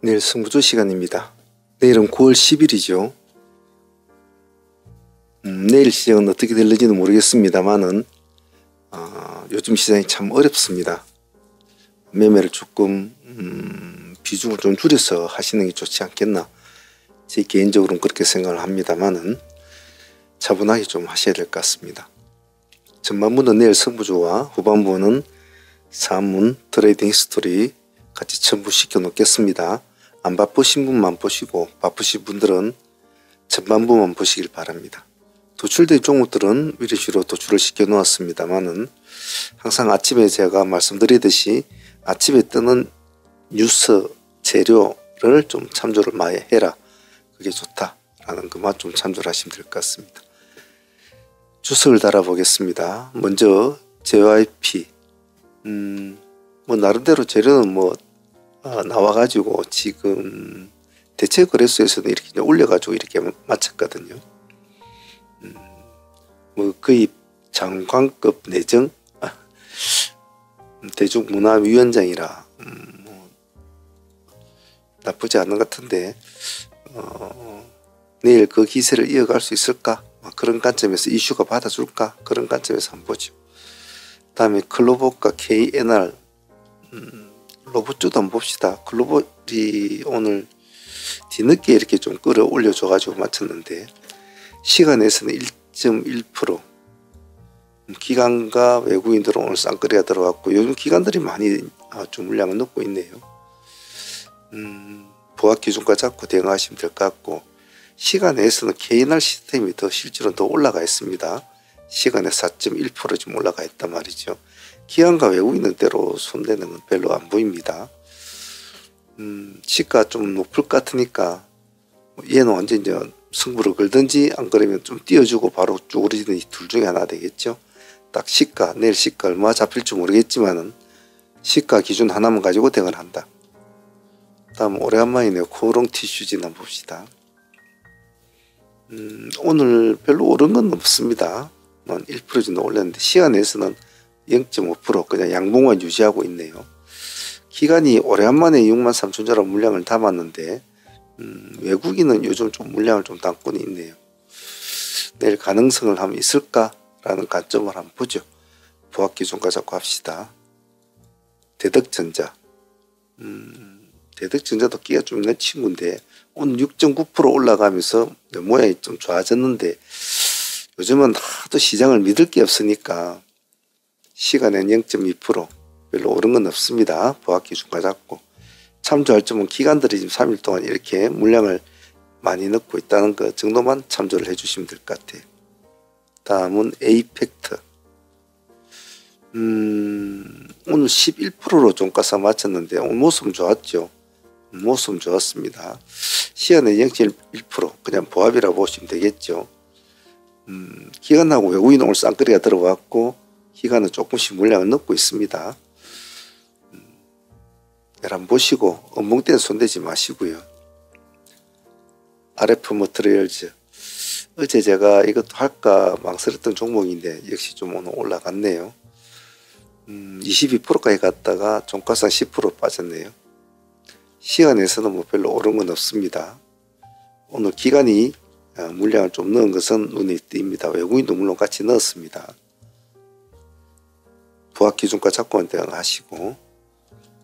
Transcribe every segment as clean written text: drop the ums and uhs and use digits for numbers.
내일 승부조 시간입니다. 내일은 9월 10일이죠. 내일 시장은 어떻게 될지는 모르겠습니다만은 요즘 시장이 참 어렵습니다. 매매를 조금 비중을 좀 줄여서 하시는 게 좋지 않겠나. 제 개인적으로는 그렇게 생각을 합니다만은 차분하게 좀 하셔야 될 것 같습니다. 전반부는 내일 승부조와 후반부는 산문, 트레이딩 히스토리 같이 첨부시켜 놓겠습니다. 안 바쁘신 분만 보시고 바쁘신 분들은 전반부만 보시길 바랍니다. 도출된 종목들은 위주로 도출을 시켜 놓았습니다만은 항상 아침에 제가 말씀드리듯이 아침에 뜨는 뉴스 재료를 좀 참조를 많이 해라. 그게 좋다라는 것만 좀 참조를 하시면 될 것 같습니다. 주석을 달아보겠습니다. 먼저 JYP 뭐 나름대로 재료는 뭐 나와가지고 지금 대체 거래소에서는 이렇게 올려가지고 이렇게 마쳤거든요. 뭐 거의 장관급 내정 대중문화위원장이라 뭐 나쁘지 않은 것 같은데 내일 그 기세를 이어갈 수 있을까? 그런 관점에서 이슈가 받아줄까? 그런 관점에서 한번 보죠. 다음에 클로봇과 KNR 로봇주도 한번 봅시다. 클로봇이 오늘 뒤늦게 이렇게 좀 끌어올려 줘가지고 맞췄는데 시간에서는 1.1% 기관과 외국인들은 오늘 쌍끌이가 들어갔고 요즘 기관들이 많이 좀 물량을 넣고 있네요. 보합 기준과 잡고 대응하시면 될 것 같고 시간에서는 KNR 시스템이 더 실제로 더 올라가 있습니다. 시간에 4.1% 좀 올라가 있단 말이죠. 기관과 외국인은 대로 손대는 건 별로 안 보입니다. 시가 좀 높을 것 같으니까 얘는 완전 이제 승부를 걸든지 안 그러면 좀 띄워주고 바로 쪼그리는 이 둘 중에 하나 되겠죠. 딱 시가 내일 시가 얼마 잡힐지 모르겠지만은 시가 기준 하나만 가지고 대응을 한다. 다음 오래간만이네요. 코오롱 티슈진 한번 봅시다. 오늘 별로 오른 건 없습니다. 1% 정도 올렸는데 시간에서는 0.5% 그냥 양봉만 유지하고 있네요. 기간이 오래간만에 63,000자로 물량을 담았는데 외국인은 요즘 좀 물량을 좀 담고 있네요. 내일 가능성을 한번 있을까라는 관점을 한번 보죠. 보합 기준과 잡고 합시다. 대덕전자 대덕전자도 끼가 좀 있는 친구인데 오늘 6.9% 올라가면서 모양이 좀 좋아졌는데 요즘은 하도 시장을 믿을 게 없으니까 시간엔 0.2% 별로 오른 건 없습니다. 보합 기준과 잡고 참조할 점은 기관들이 지금 3일 동안 이렇게 물량을 많이 넣고 있다는 것 정도만 참조를 해주시면 될 것 같아요. 다음은 에이펙트 오늘 11%로 종가서 마쳤는데 오늘 모습은 좋았죠. 모습은 좋았습니다. 시간에 0.1% 그냥 보합이라고 보시면 되겠죠. 기관하고 외국인 오늘 쌍끌이가 들어왔고 기관은 조금씩 물량을 넣고 있습니다. 한번 보시고 엄봉 때는 손대지 마시고요. RF 머트리얼즈 어제 제가 이것도 할까 망설였던 종목인데 역시 좀 오늘 올라갔네요. 22%까지 갔다가 종가상 10% 빠졌네요. 시간에서는 뭐 별로 오른 건 없습니다. 오늘 기관이 물량을 좀 넣은 것은 눈에 띕니다. 외국인도 물론 같이 넣었습니다. 부합 기준과 잡고 대응하시고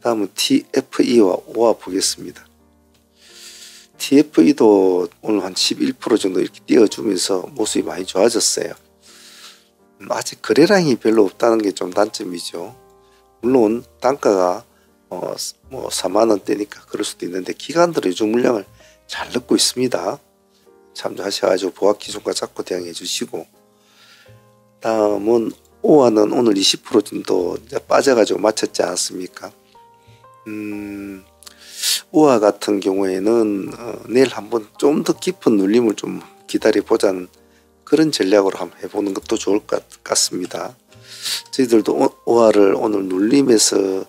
다음은 TFE와 OA 보겠습니다. TFE도 오늘 한 11% 정도 이렇게 띄워주면서 모습이 많이 좋아졌어요. 아직 거래량이 별로 없다는 게 좀 단점이죠. 물론 단가가 뭐 4만원대니까 그럴 수도 있는데 기관들은 요즘 물량을 잘 넣고 있습니다. 참조하셔가지고 보합 기준과 잡고 대응해 주시고 다음은 오아는 오늘 20% 정도 빠져가지고 맞췄지 않았습니까? 오아 같은 경우에는 내일 한번 좀 더 깊은 눌림을 좀 기다려 보자는 그런 전략으로 한번 해보는 것도 좋을 것 같습니다. 저희들도 오아를 오늘 눌림에서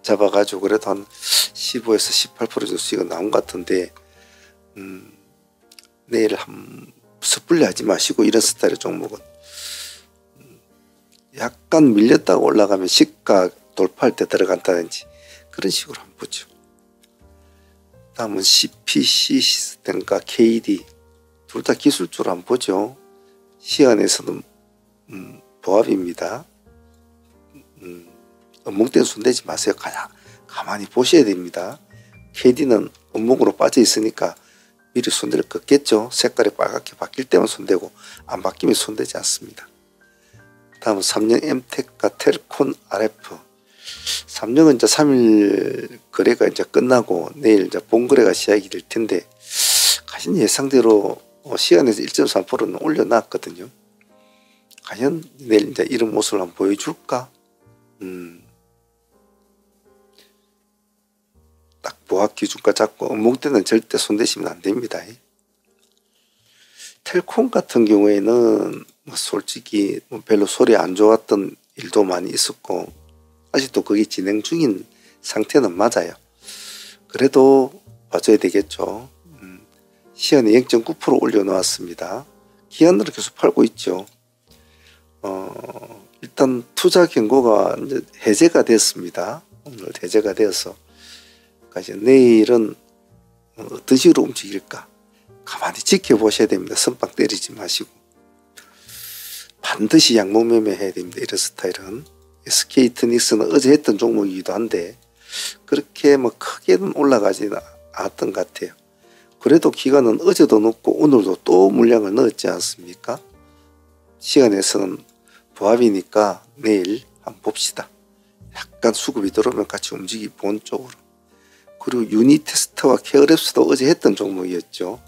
잡아가지고 그래도 한 15에서 18% 정도 수익은 나온 것 같은데 내일 한 섣불리 하지 마시고 이런 스타일의 종목은 약간 밀렸다가 올라가면 시가 돌파할 때 들어간다든지 그런 식으로 한번 보죠. 다음은 CPC 시스템과 KD 둘 다 기술적으로 한번 보죠. 시간에서는 보합입니다. 업목대는 손대지 마세요. 그냥 가만히 보셔야 됩니다. KD는 업목으로 빠져 있으니까 미리 손댈 걷겠죠. 색깔이 빨갛게 바뀔 때만 손대고 안 바뀌면 손대지 않습니다. 다음은 3년 엠텍과 텔콘 RF. 3년은 이제 3일 거래가 이제 끝나고 내일 이제 본거래가 시작이 될 텐데 과연 예상대로 시간에서 1.3%는 올려놨거든요. 과연 내일 이제 이런 모습을 한번 보여줄까? 딱 보합 기준가 잡고 업목대는 절대 손대시면 안 됩니다. 텔콤 같은 경우에는 솔직히 별로 소리 안 좋았던 일도 많이 있었고 아직도 그게 진행 중인 상태는 맞아요. 그래도 봐줘야 되겠죠. 시간에 0.9% 올려놓았습니다. 기한으로 계속 팔고 있죠. 일단 투자 경고가 이제 해제가 됐습니다. 오늘 해제가 되어서 이제 내일은 어떤 식으로 움직일까 가만히 지켜보셔야 됩니다. 선빵 때리지 마시고 반드시 양목 매매해야 됩니다. 이런 스타일은. SK트닉스는 어제 했던 종목이기도 한데 그렇게 뭐 크게는 올라가지는 않았던 것 같아요. 그래도 기간은 어제도 넣고 오늘도 또 물량을 넣었지 않습니까? 시간에서는 보합이니까 내일 한번 봅시다. 약간 수급이 들어오면 같이 움직이 본 쪽으로. 그리고 유니테스트와 케어랩스도 어제 했던 종목이었죠.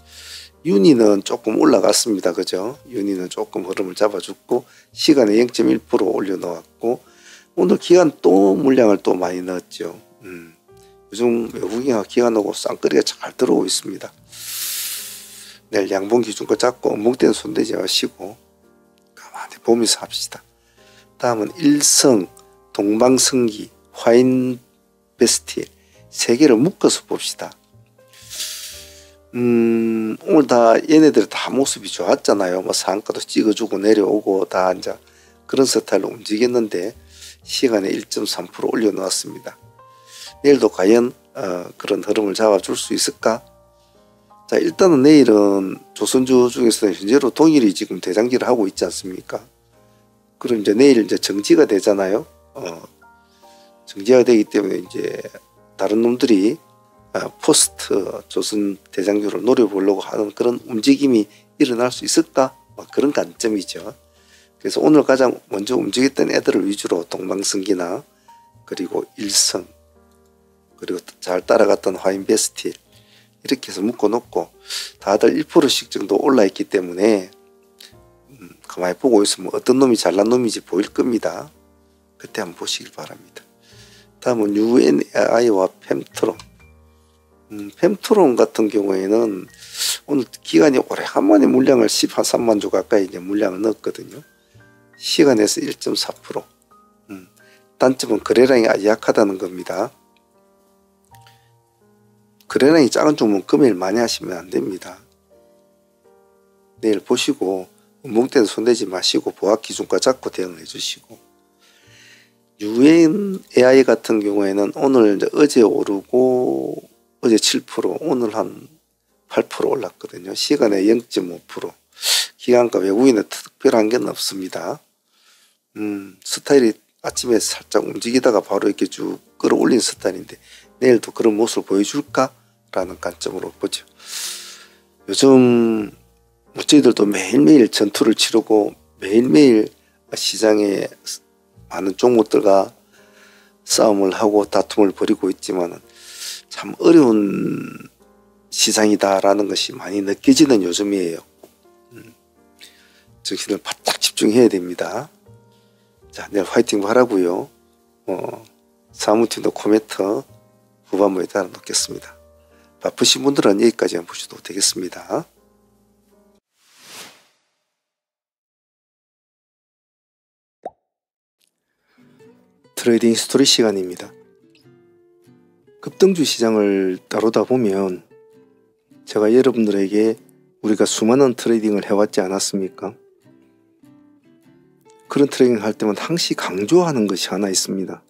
유니는 조금 올라갔습니다. 그죠? 유니는 조금 흐름을 잡아줬고 시간에 0.1% 올려놓았고 오늘 기간 또 물량을 또 많이 넣었죠. 요즘 외국인과 기관하고 쌍끌이가 잘 들어오고 있습니다. 내일 양봉 기준거 잡고 업목대는 손대지 마시고 가만히 보면서 합시다. 다음은 일성, 동방성기, 화인베스틸 세 개를 묶어서 봅시다. 오늘 다 얘네들 다 모습이 좋았잖아요. 뭐 상가도 찍어주고 내려오고 다 이제 그런 스타일로 움직였는데 시간에 1.3% 올려놓았습니다. 내일도 과연 그런 흐름을 잡아줄 수 있을까? 자, 일단은 내일은 조선주 중에서는 현재로 동일이 지금 대장기를 하고 있지 않습니까? 그럼 이제 내일 이제 정지가 되잖아요. 정지가 되기 때문에 이제 다른 놈들이 포스트 조선 대장주를 노려보려고 하는 그런 움직임이 일어날 수 있을까? 그런 관점이죠. 그래서 오늘 가장 먼저 움직였던 애들을 위주로 동방성기나 그리고 일성 그리고 잘 따라갔던 화인베스틸 이렇게 해서 묶어놓고 다들 1%씩 정도 올라있기 때문에 가만히 보고 있으면 어떤 놈이 잘난 놈인지 보일 겁니다. 그때 한번 보시길 바랍니다. 다음은 UNAI와 펨트론. 펨트론 같은 경우에는 오늘 기간이 오래간만에 물량을 13만 주 가까이 이제 물량을 넣었거든요. 시간에서 1.4%. 단점은 거래량이 아주 약하다는 겁니다. 거래량이 작은 종목은 금일 많이 하시면 안 됩니다. 내일 보시고 뭉때는 손대지 마시고 보합 기준가 잡고 대응을 해주시고 UNAI 같은 경우에는 오늘 이제 어제 오르고 어제 7% 오늘 한 8% 올랐거든요. 시간에 0.5% 기간과 외국인은 특별한 게 없습니다. 스타일이 아침에 살짝 움직이다가 바로 이렇게 쭉 끌어올린 스타일인데 내일도 그런 모습을 보여줄까? 라는 관점으로 보죠. 요즘 저희들도 매일매일 전투를 치르고 매일매일 시장에 많은 종목들과 싸움을 하고 다툼을 벌이고 있지만 참 어려운 시장이다라는 것이 많이 느껴지는 요즘이에요. 정신을 바짝 집중해야 됩니다. 자, 내일 화이팅 하라고요. 사무팀도 코멘트 후반부에 따라 놓겠습니다. 바쁘신 분들은 여기까지만 보셔도 되겠습니다. 트레이딩 스토리 시간입니다. 급등주 시장을 다루다 보면 제가 여러분들에게 우리가 수많은 트레이딩을 해왔지 않았습니까? 그런 트레이딩을 할 때만 항시 강조하는 것이 하나 있습니다.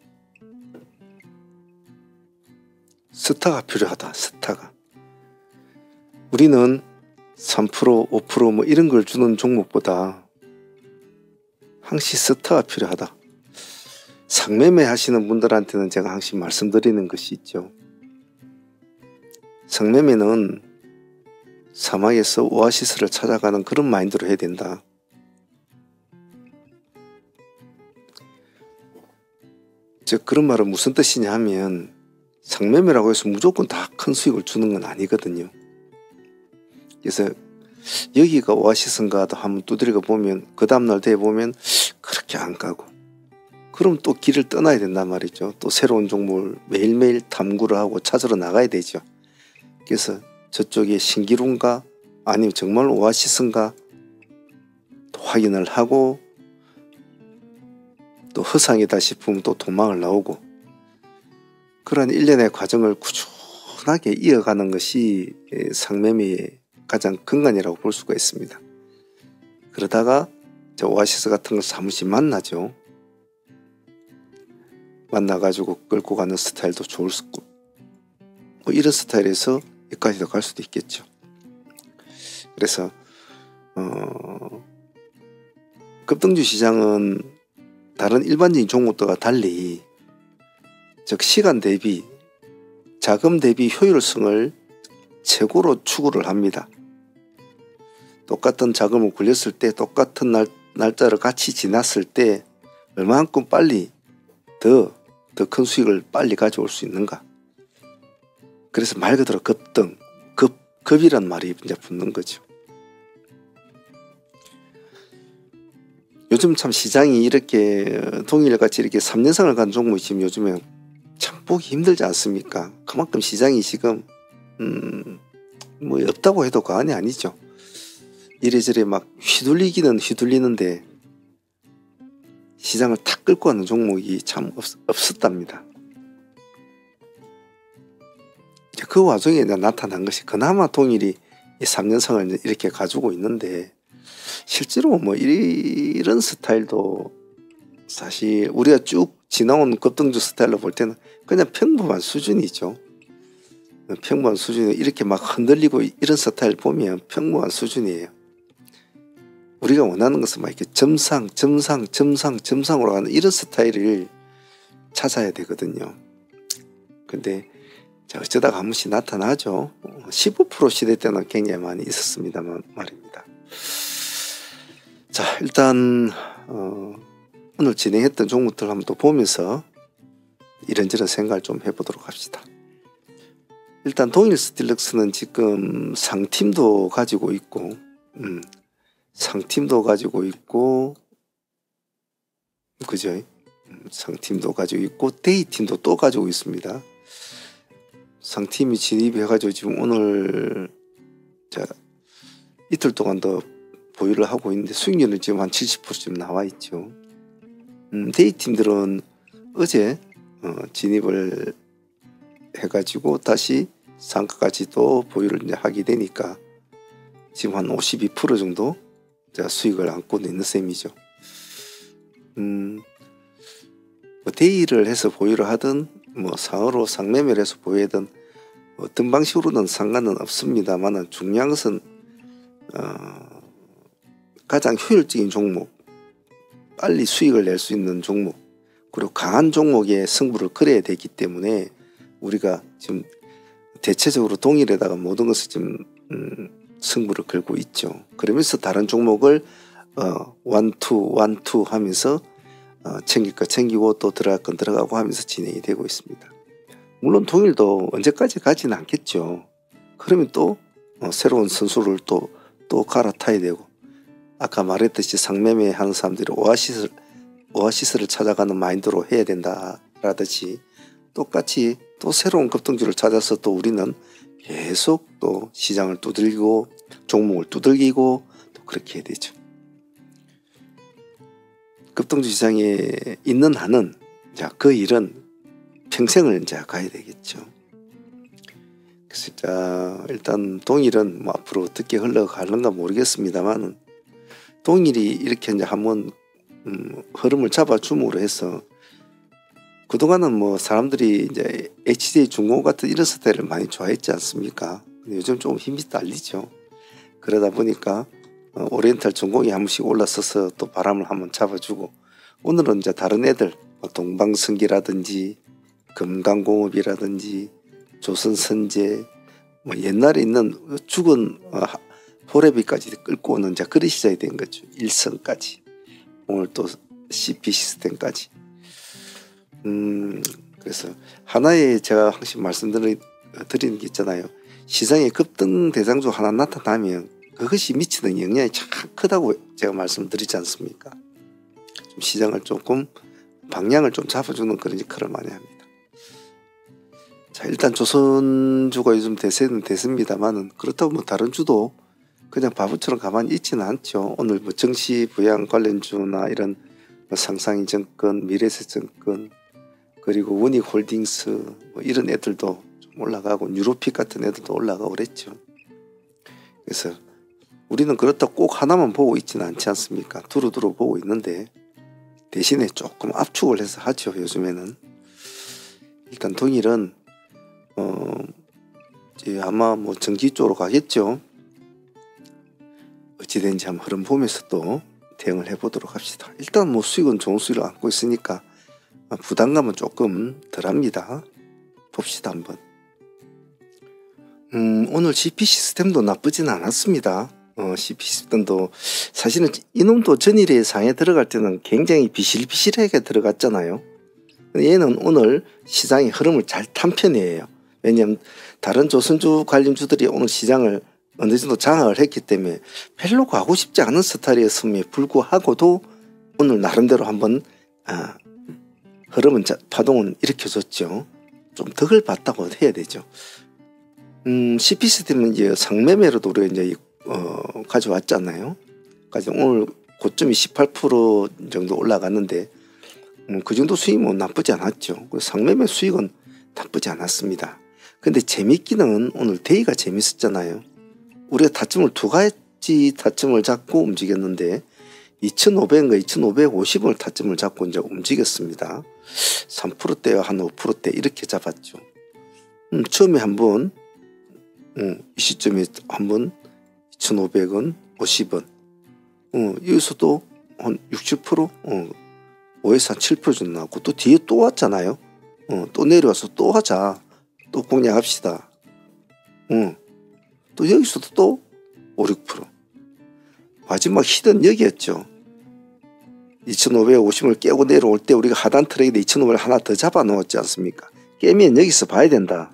스타가 필요하다. 스타가. 우리는 3%, 5% 이런 걸 주는 종목보다 항시 스타가 필요하다. 상매매 하시는 분들한테는 제가 항상 말씀드리는 것이 있죠. 상매매는 사막에서 오아시스를 찾아가는 그런 마인드로 해야 된다. 즉 그런 말은 무슨 뜻이냐 하면 상매매라고 해서 무조건 다 큰 수익을 주는 건 아니거든요. 그래서 여기가 오아시스인가 하도 한번 두드려 보면 그 다음날 돼 보면 그렇게 안 가고 그럼 또 길을 떠나야 된단 말이죠. 또 새로운 종목을 매일매일 탐구를 하고 찾으러 나가야 되죠. 그래서 저쪽에 신기루인가 아니면 정말 오아시스인가 또 확인을 하고 또 허상이다 싶으면 또 도망을 나오고 그런 일련의 과정을 꾸준하게 이어가는 것이 상매매의 가장 근간이라고 볼 수가 있습니다. 그러다가 저 오아시스 같은 걸 사무실 만나죠. 만나가지고 끌고 가는 스타일도 좋을 수 있고 뭐 이런 스타일에서 여기까지도 갈 수도 있겠죠. 그래서 급등주 시장은 다른 일반적인 종목들과 달리 즉 시간 대비 자금 대비 효율성을 최고로 추구를 합니다. 똑같은 자금을 굴렸을 때 똑같은 날짜를 같이 지났을 때 얼마만큼 빨리 더 큰 수익을 빨리 가져올 수 있는가. 그래서 말 그대로 급등, 급이란 말이 이제 붙는 거죠. 요즘 참 시장이 이렇게 동일같이 이렇게 3년상을 간 종목이 지금 요즘에 참 보기 힘들지 않습니까? 그만큼 시장이 지금 뭐 없다고 해도 과언이 아니죠. 이래저래 막 휘둘리기는 휘둘리는데 시장을 탁 끌고 가는 종목이 참 없었답니다. 그 와중에 이제 나타난 것이 그나마 동일이 3년상을 이렇게 가지고 있는데 실제로 뭐 이런 스타일도 사실 우리가 쭉 지나온 급등주 스타일로 볼 때는 그냥 평범한 수준이죠. 평범한 수준이 이렇게 막 흔들리고 이런 스타일 보면 평범한 수준이에요. 우리가 원하는 것은 막 이렇게 점상으로 가는 이런 스타일을 찾아야 되거든요. 근데 어쩌다가 한 번씩 나타나죠. 15% 시대 때는 굉장히 많이 있었습니다만 말입니다. 자, 일단 오늘 진행했던 종목들 한번 또 보면서 이런저런 생각을 좀 해보도록 합시다. 일단 동일 스틸럭스는 지금 상팀도 가지고 있고 그죠? 상팀도 가지고 있고 데이팀도 또 가지고 있습니다. 상팀이 진입해가지고 지금 오늘 이틀 동안 더 보유를 하고 있는데 수익률은 지금 한 70%쯤 나와 있죠. 데이팀들은 어제 진입을 해가지고 다시 상가까지 또 보유를 이제 하게 되니까 지금 한 52% 정도 수익을 안고 있는 셈이죠. 뭐 데이를 해서 보유를 하든 뭐 상으로 상매매를 해서 보유하든 어떤 방식으로는 상관은 없습니다만 중요한 것은 가장 효율적인 종목, 빨리 수익을 낼 수 있는 종목, 그리고 강한 종목의 승부를 걸어야 되기 때문에 우리가 지금 대체적으로 동일에다가 모든 것을 지금 승부를 걸고 있죠. 그러면서 다른 종목을 원투 하면서 챙길 거 챙기고 또 들어갈 건 들어가고 하면서 진행이 되고 있습니다. 물론 동일도 언제까지 가지는 않겠죠. 그러면 또 새로운 선수를 또 갈아타야 되고 아까 말했듯이 상매매 하는 사람들이 오아시스를 찾아가는 마인드로 해야 된다라듯이 똑같이 또 새로운 급등주를 찾아서 또 우리는 계속 또 시장을 두들기고 종목을 두들기고 또 그렇게 해야 되죠. 급등주 시장에 있는 한은 그 일은 평생을 이제 가야 되겠죠. 그래서 일단 동일은 뭐 앞으로 어떻게 흘러가는가 모르겠습니다만 동일이 이렇게 이제 한번 흐름을 잡아줌으로 해서 그동안은 뭐 사람들이 이제 HJ 중공 같은 이런 스타일을 많이 좋아했지 않습니까? 요즘 좀 힘이 딸리죠. 그러다 보니까 오리엔탈 전공이 한 번씩 올라서서 또 바람을 한번 잡아주고, 오늘은 이제 다른 애들 동방성기라든지 금강공업이라든지 조선선제, 뭐 옛날에 있는 죽은 호래비까지 끌고 오는 이제 그런 시작이 된 거죠. 일성까지, 오늘 또 CP 시스템까지. 그래서 하나의 제가 항상 말씀드리는 게 있잖아요. 시장에 급등 대상 중 하나 나타나면 그것이 미치는 영향이 참 크다고 제가 말씀드리지 않습니까? 좀 시장을 조금 방향을 좀 잡아주는 그런 역할을 많이 합니다. 자, 일단 조선주가 요즘 대세는 됐습니다만은, 그렇다고 뭐 다른 주도 그냥 바보처럼 가만히 있지는 않죠. 오늘 뭐 정시 부양 관련주나 이런 상상이 증권, 미래에셋증권, 그리고 원익홀딩스 뭐 이런 애들도 좀 올라가고, 뉴로픽 같은 애들도 올라가고 그랬죠. 그래서 우리는 그렇다고 꼭 하나만 보고 있지는 않지 않습니까? 두루두루 보고 있는데, 대신에 조금 압축을 해서 하죠. 요즘에는 일단 동일은 이제 아마 뭐 전기 쪽으로 가겠죠. 어찌된지 한번 흐름 보면서 또 대응을 해보도록 합시다. 일단 뭐 수익은 좋은 수익을 안고 있으니까 부담감은 조금 덜합니다. 봅시다 한번. 오늘 CP 시스템도 나쁘진 않았습니다. CP 시스템도 사실은 이놈도 전일에 상에 들어갈 때는 굉장히 비실비실하게 들어갔잖아요. 얘는 오늘 시장의 흐름을 잘 탄 편이에요. 왜냐하면 다른 조선주 관련주들이 오늘 시장을 어느 정도 장악을 했기 때문에 별로 가고 싶지 않은 스타일이었음에 불구하고도 오늘 나름대로 한번 흐름은 파동은 일으켜줬죠. 좀 덕을 봤다고 해야 되죠. CP 시스템은 이제 상매매로도 우리가 이제 가져왔잖아요. 그래서 오늘 고점이 18% 정도 올라갔는데 그 정도 수익은 뭐 나쁘지 않았죠. 상매매 수익은 나쁘지 않았습니다. 근데 재밌기는 오늘 데이가 재밌었잖아요. 우리가 타점을 두 가지 타점을 잡고 움직였는데 2,500과 2,550을 타점을 잡고 이제 움직였습니다. 3%대와 한 5%대 이렇게 잡았죠. 처음에 한번 이 시점에 한번 2,500원, 50원, 여기서도 한 60%, 5에서 한 7% 정도 나왔고, 또 뒤에 또 왔잖아요. 또 내려와서 또 하자, 또 공략합시다. 또 여기서도 또 5, 6%. 마지막 히든 여기였죠. 2,550을 깨고 내려올 때 우리가 하단 트레이드 2,500을 하나 더 잡아 놓았지 않습니까? 깨면 여기서 봐야 된다.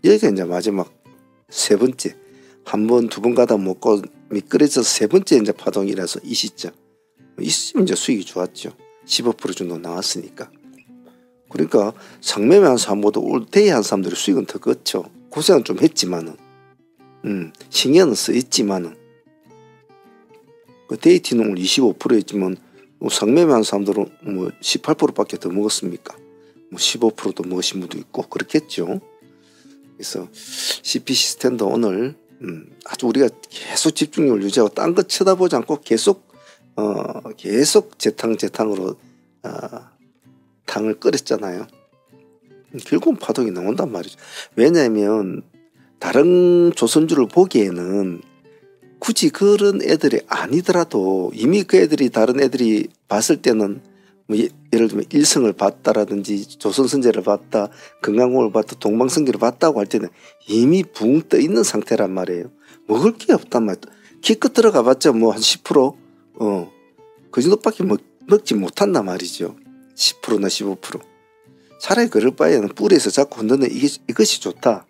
여기가 이제 마지막 세 번째, 한 번, 두 번 가다 먹고 미끄러져서 세 번째 이제 파동이라서 이 시점. 있으면 이제 수익이 좋았죠. 15% 정도 나왔으니까. 그러니까 상매매 한 사람보다 올 데이 한 사람들의 수익은 더 컸죠. 고생은 좀 했지만은, 신경은 쓰였지만은, 그 데이티는 오늘 25%였지만, 상매매 한 사람들은 뭐 18%밖에 더 먹었습니까? 뭐 15%도 먹으신 분도 있고, 그렇겠죠. 그래서 CP 시스템도 오늘 아주 우리가 계속 집중력을 유지하고 딴 거 쳐다보지 않고 계속 재탕으로 탕을 끓였잖아요. 결국은 파동이 나온단 말이죠. 왜냐하면 다른 조선주를 보기에는 굳이 그런 애들이 아니더라도 이미 그 애들이 다른 애들이 봤을 때는 뭐 예를 들면 일성을 봤다라든지 조선선제를 봤다, 금강공을 봤다, 동방성기를 봤다고 할 때는 이미 붕 떠 있는 상태란 말이에요. 먹을 게 없단 말이에요. 기껏 들어가 봤자 뭐 한 10%? 그 정도밖에 먹지 못한단 말이죠. 10%나 15%. 차라리 그럴 바에는 뿌리에서 자꾸 흔드는 이것이 좋다.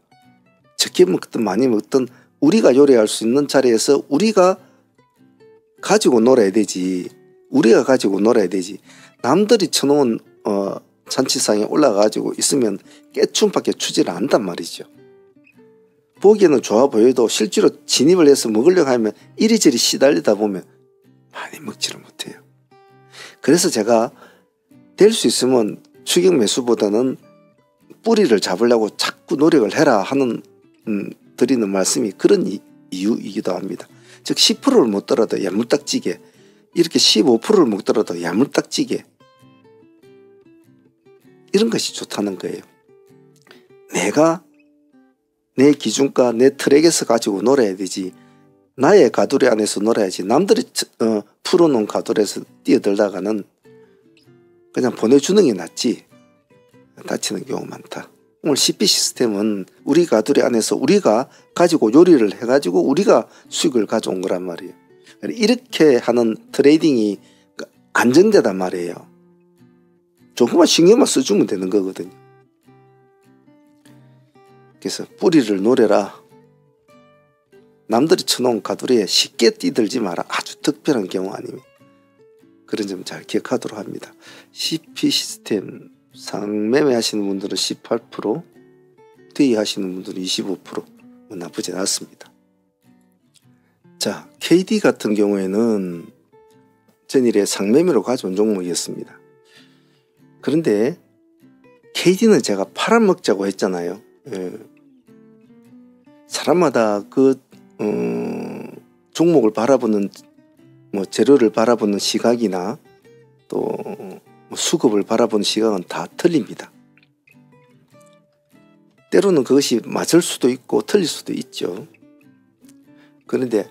적게 먹든 많이 먹든 우리가 요리할 수 있는 자리에서 우리가 가지고 놀아야 되지. 우리가 가지고 놀아야 되지. 남들이 쳐놓은 잔치상에 올라가지고 있으면 깨춤밖에 추지를 않단 말이죠. 보기에는 좋아 보여도 실제로 진입을 해서 먹으려고 하면 이리저리 시달리다 보면 많이 먹지를 못해요. 그래서 제가 될 수 있으면 추격 매수보다는 뿌리를 잡으려고 자꾸 노력을 해라 하는 드리는 말씀이 그런 이유이기도 합니다. 즉 10%를 먹더라도 야물딱지게, 이렇게 15%를 먹더라도 야물딱지게, 이런 것이 좋다는 거예요. 내 기준가 내 트랙에서 가지고 놀아야 되지. 나의 가두리 안에서 놀아야지. 남들이 풀어놓은 가두리에서 뛰어들다가는 그냥 보내주는 게 낫지. 다치는 경우가 많다. 오늘 CP 시스템은 우리 가두리 안에서 우리가 가지고 요리를 해가지고 우리가 수익을 가져온 거란 말이에요. 이렇게 하는 트레이딩이 안정되단 말이에요. 조금만 신경만 써주면 되는 거거든요. 그래서 뿌리를 노려라. 남들이 쳐놓은 가두리에 쉽게 뛰들지 마라. 아주 특별한 경우 아니면 그런 점 잘 기억하도록 합니다. CP 시스템 상매매 하시는 분들은 18%, 대위 하시는 분들은 25%, 나쁘지 않습니다. 자, KD 같은 경우에는 전일에 상매매로 가져온 종목이었습니다. 그런데 KD는 제가 팔아먹자고 했잖아요. 사람마다 그 종목을 바라보는 재료를 바라보는 시각이나 또 수급을 바라보는 시각은 다 틀립니다. 때로는 그것이 맞을 수도 있고 틀릴 수도 있죠. 그런데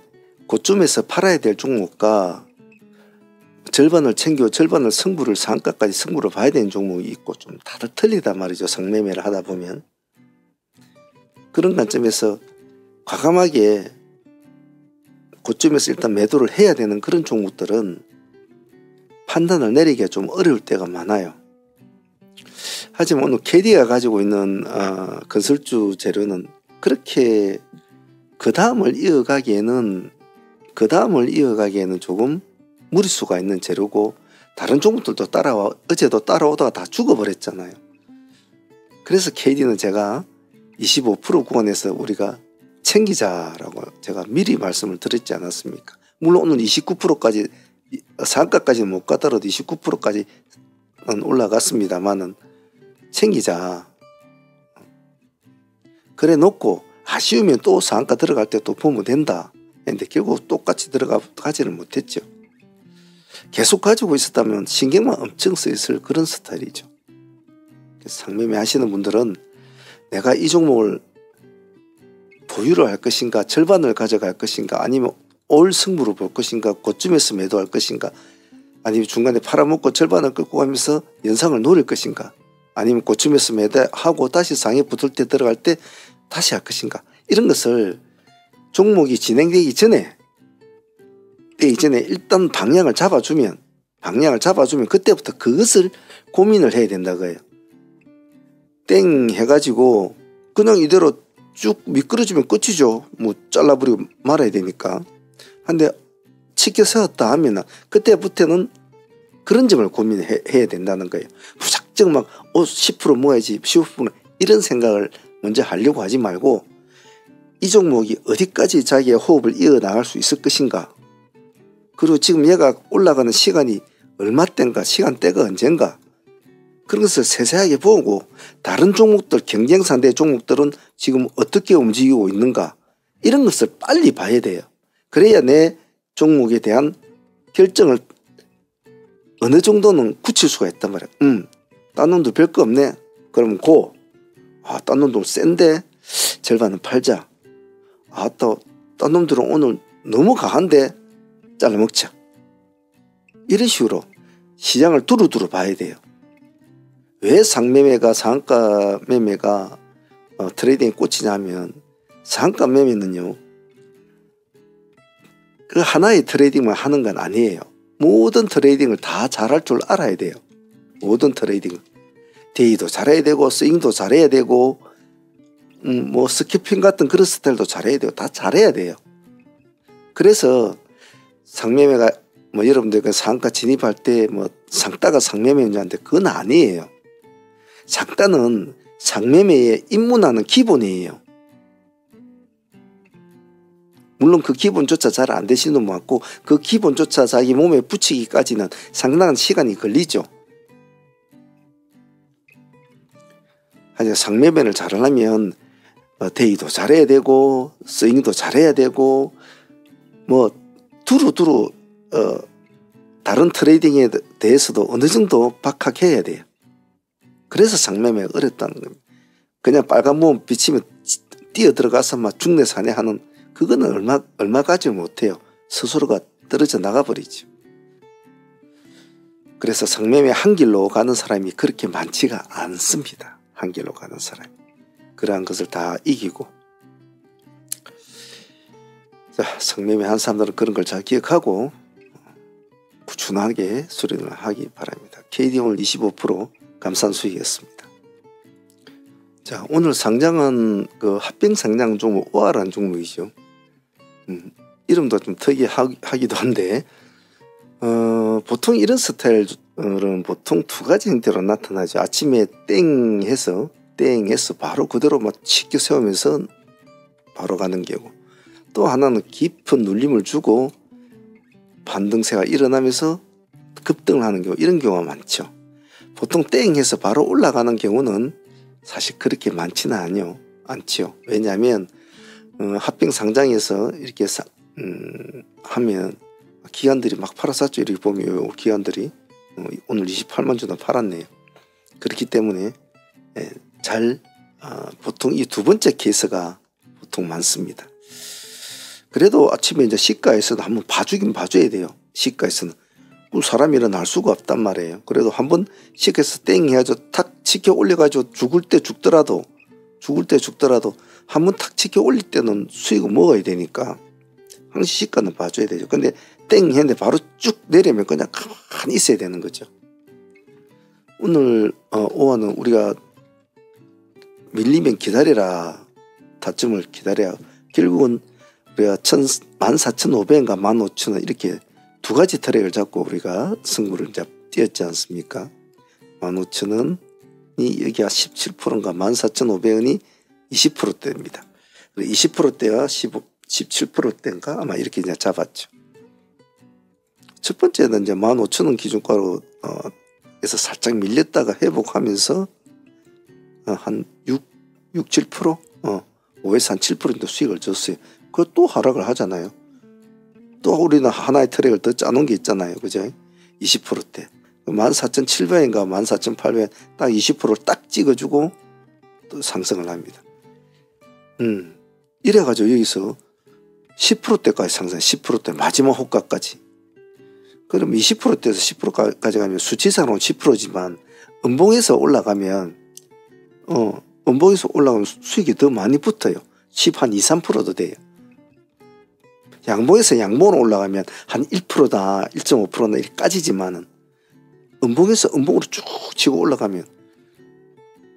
그쯤에서 팔아야 될 종목과 절반을 챙겨 절반을 상한가까지 승부를 봐야 되는 종목이 있고 좀 다들 틀리단 말이죠. 상매매를 하다 보면. 그런 관점에서 과감하게 그쯤에서 일단 매도를 해야 되는 그런 종목들은 판단을 내리기가 좀 어려울 때가 많아요. 하지만 오늘 KD가 가지고 있는 건설주 재료는 그렇게 그 다음을 이어가기에는 조금 무리수가 있는 재료고 다른 종목들도 어제도 따라오다가 다 죽어버렸잖아요. 그래서 KD는 제가 25% 구간에서 우리가 챙기자라고 제가 미리 말씀을 드렸지 않았습니까? 물론 오늘 29%까지 상한가까지는 못 가더라도 29%까지 올라갔습니다만은 챙기자. 그래 놓고 아쉬우면 또 상한가 들어갈 때 또 보면 된다. 근데 결국 똑같이 들어가지를 못했죠. 계속 가지고 있었다면 신경만 엄청 쓰였을 그런 스타일이죠. 그래서 상매매 하시는 분들은 내가 이 종목을 보유를 할 것인가, 절반을 가져갈 것인가, 아니면 올 승부를 볼 것인가, 그쯤에서 매도할 것인가, 아니면 중간에 팔아먹고 절반을 끌고 가면서 연상을 노릴 것인가, 아니면 그쯤에서 매도하고 다시 상에 붙을 때 들어갈 때 다시 할 것인가, 이런 것을 종목이 진행되기 전에 일단 방향을 잡아주면 그때부터 그것을 고민을 해야 된다고요. 땡 해가지고 그냥 이대로 쭉 미끄러지면 끝이죠. 잘라버리고 말아야 되니까. 근데 치켜 세웠다 하면은 그때부터는 그런 점을 고민해야 된다는 거예요. 무작정 막 10% 모아야지 15% 이런 생각을 먼저 하려고 하지 말고 이 종목이 어디까지 자기의 호흡을 이어나갈 수 있을 것인가, 그리고 지금 얘가 올라가는 시간이 얼마 때인가, 시간대가 언젠가, 그런 것을 세세하게 보고 다른 종목들, 경쟁상대 종목들은 지금 어떻게 움직이고 있는가, 이런 것을 빨리 봐야 돼요. 그래야 내 종목에 대한 결정을 어느 정도는 굳힐 수가 있단 말이야. 딴 놈도 별거 없네. 그러면 딴 놈도 센데 절반은 팔자. 또 딴 놈들은 오늘 너무 강한데 잘라먹자. 이런 식으로 시장을 두루두루 봐야 돼요. 왜 상매매가 상한가 매매가 트레이딩에 꽂히냐면, 상한가 매매는요 그 하나의 트레이딩만 하는 건 아니에요. 모든 트레이딩을 다 잘할 줄 알아야 돼요. 모든 트레이딩을 데이도 잘해야 되고 스윙도 잘해야 되고 스키핑 같은 그런 스타일도 잘해야 돼요. 다 잘해야 돼요. 그래서 상매매가 여러분들 그 상가 진입할 때 상따가 상매매인지한테 그건 아니에요. 상따는 상매매에 입문하는 기본이에요. 물론 그 기본조차 잘 안 되시는 분 많고 그 기본조차 자기 몸에 붙이기까지는 상당한 시간이 걸리죠. 하지만 상매매를 잘하려면 데이도 잘해야 되고 스윙도 잘해야 되고 두루두루 다른 트레이딩에 대해서도 어느 정도 박학해야 돼요. 그래서 상매매가 어렵다는 겁니다. 그냥 빨간 몸 비치면 뛰어 들어가서 막 죽네 사네 하는 그거는 얼마 가지 못해요. 스스로가 떨어져 나가버리죠. 그래서 성매매 한 길로 가는 사람이 그렇게 많지가 않습니다. 한 길로 가는 사람이. 그러한 것을 다 이기고. 자, 성매매 한 사람들은 그런 걸 잘 기억하고 꾸준하게 수련을 하기 바랍니다. KD 오늘 25% 감산 수익이었습니다. 자, 오늘 상장은 그 합병 상장 종목 OR한 종목이죠. 이름도 좀 특이하기도 한데 보통 이런 스타일은 보통 두 가지 형태로 나타나죠. 아침에 땡해서 바로 그대로 막 치켜 세우면서 바로 가는 경우, 또 하나는 깊은 눌림을 주고 반등세가 일어나면서 급등을 하는 경우, 이런 경우가 많죠. 보통 땡해서 바로 올라가는 경우는 사실 그렇게 많지는 않지요. 왜냐하면 합병 상장에서 이렇게 하면 기관들이 막 팔아쌌죠. 이렇게 보면 기관들이 오늘 28만 주나 팔았네요. 그렇기 때문에 보통 이 두 번째 케이스가 보통 많습니다. 그래도 아침에 이제 시가에서는 한번 봐주긴 봐줘야 돼요. 시가에서는 사람이 일어날 수가 없단 말이에요. 그래도 한번 시가에서 땡 해야죠. 탁 치켜 올려가지고 죽을 때 죽더라도 한번 탁 치켜 올릴 때는 수익을 먹어야 되니까 항상 시가는 봐줘야 되죠. 근데 땡 했는데 바로 쭉 내리면 그냥 가만히 있어야 되는 거죠. 오늘 오화는 우리가 밀리면 기다려라, 타점을 기다려야, 결국은 우리가 14,500원과 15,000원 이렇게 두 가지 트랙을 잡고 우리가 승부를 이제 뛰었지 않습니까? 15,000원이 여기가 17%인가 14,500원이 20%대입니다. 20%대와 17%대인가 아마 이렇게 이제 잡았죠. 첫 번째는 이제 15,000원 기준가로 에서 살짝 밀렸다가 회복하면서 한 7%? 5에서 한 7% 정도 수익을 줬어요. 그거 또 하락을 하잖아요. 또 우리는 하나의 트랙을 더 짜놓은 게 있잖아요. 그죠? 20%대. 14,700원인가 14,800원 딱 20%를 딱 찍어주고 또 상승을 합니다. 이래가지고 여기서 10%대까지 상승, 10%대 마지막 호가까지. 그럼 20%대에서 10%까지 가면 수치상으로는 10%지만 음봉에서 올라가면 수익이 더 많이 붙어요. 10 한 2, 3%도 돼요. 양봉으로 올라가면 한 1%다, 1.5%나 이렇게 까지지만은 음봉에서 음봉으로 쭉 치고 올라가면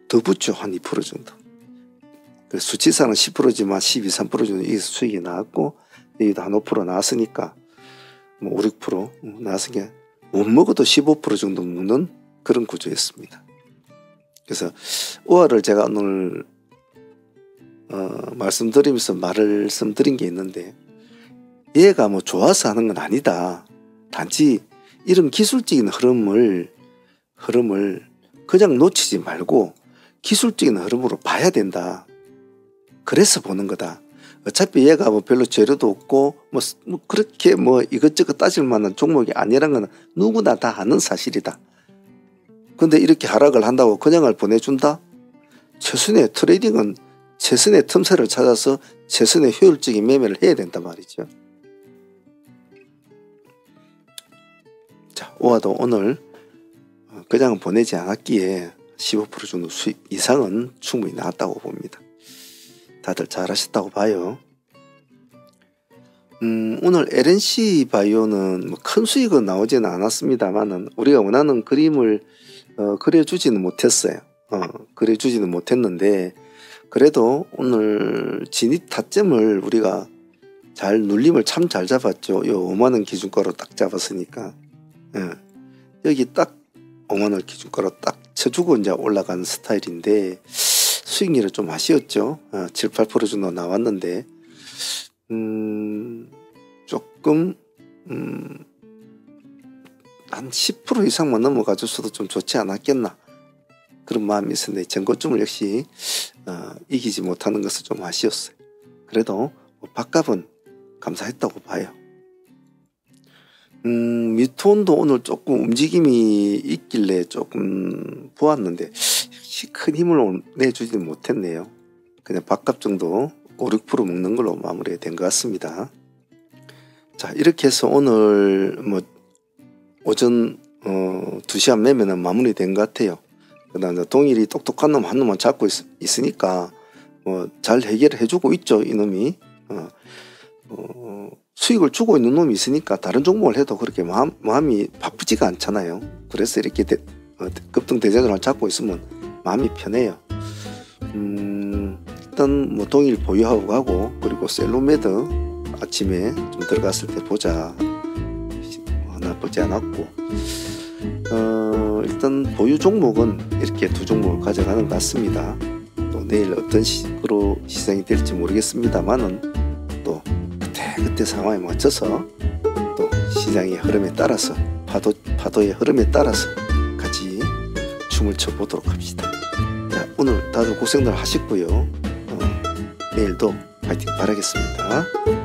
더 붙죠. 한 2% 정도. 수치상은 10%지만 12, 3% 정도 여기서 수익이 나왔고 여기도 한 5% 나왔으니까 5, 6% 나왔으니까 못 먹어도 15% 정도 먹는 그런 구조였습니다. 그래서 우화를 제가 오늘 말씀드리면서 말씀드린 게 있는데, 얘가 뭐 좋아서 하는 건 아니다. 단지 이런 기술적인 흐름을 그냥 놓치지 말고 기술적인 흐름으로 봐야 된다. 그래서 보는 거다. 어차피 얘가 뭐 별로 재료도 없고 뭐 그렇게 뭐 이것저것 따질 만한 종목이 아니라는 건 누구나 다 아는 사실이다. 근데 이렇게 하락을 한다고 그냥을 보내준다? 최선의 트레이딩은 최선의 틈새를 찾아서 최선의 효율적인 매매를 해야 된단 말이죠. 자, 오화도 오늘 그냥 보내지 않았기에 15% 정도 수익 이상은 충분히 나왔다고 봅니다. 다들 잘하셨다고 봐요. 오늘 LNC 바이오는 뭐 큰 수익은 나오지는 않았습니다만은 우리가 원하는 그림을 그려주지는 못했어요. 그려주지는 못했는데 그래도 오늘 진입 타점을 우리가 잘 눌림을 참 잘 잡았죠. 요 5만원 기준가로 딱 잡았으니까 여기 딱 5만원 기준가로 딱 쳐주고 이제 올라간 스타일인데 수익률은 좀 아쉬웠죠. 7, 8% 정도 나왔는데 조금 한 10% 이상만 넘어가줬어도 좀 좋지 않았겠나 그런 마음이 있었는데 전고점을 역시 이기지 못하는 것은 좀 아쉬웠어요. 그래도 밥값은 감사했다고 봐요. 미톤도 오늘 조금 움직임이 있길래 조금 보았는데 역시 큰 힘을 내주지는 못했네요. 그냥 밥값 정도 5~6% 먹는 걸로 마무리가 된 것 같습니다. 자, 이렇게 해서 오늘 뭐 오전 2시간 매매는 마무리된 것 같아요. 그다음에 동일이 똑똑한 놈 한 놈만 잡고 있으니까 뭐 잘 해결을 해주고 있죠. 이놈이 수익을 주고 있는 놈이 있으니까 다른 종목을 해도 그렇게 마음이 바쁘지가 않잖아요. 그래서 이렇게 급등 대장을 잡고 있으면 마음이 편해요. 일단 뭐 동일 보유하고 가고, 그리고 셀로메드 아침에 좀 들어갔을 때 보자. 나쁘지 않았고, 일단 보유 종목은 이렇게 두 종목을 가져가는 것 같습니다. 또 내일 어떤 식으로 시장이 될지 모르겠습니다만은 또 그때 상황에 맞춰서 또 시장의 흐름에 따라서 파도의 흐름에 따라서 같이 춤을 춰보도록 합시다. 자, 오늘 다들 고생들 하셨고요. 내일도 파이팅 바라겠습니다.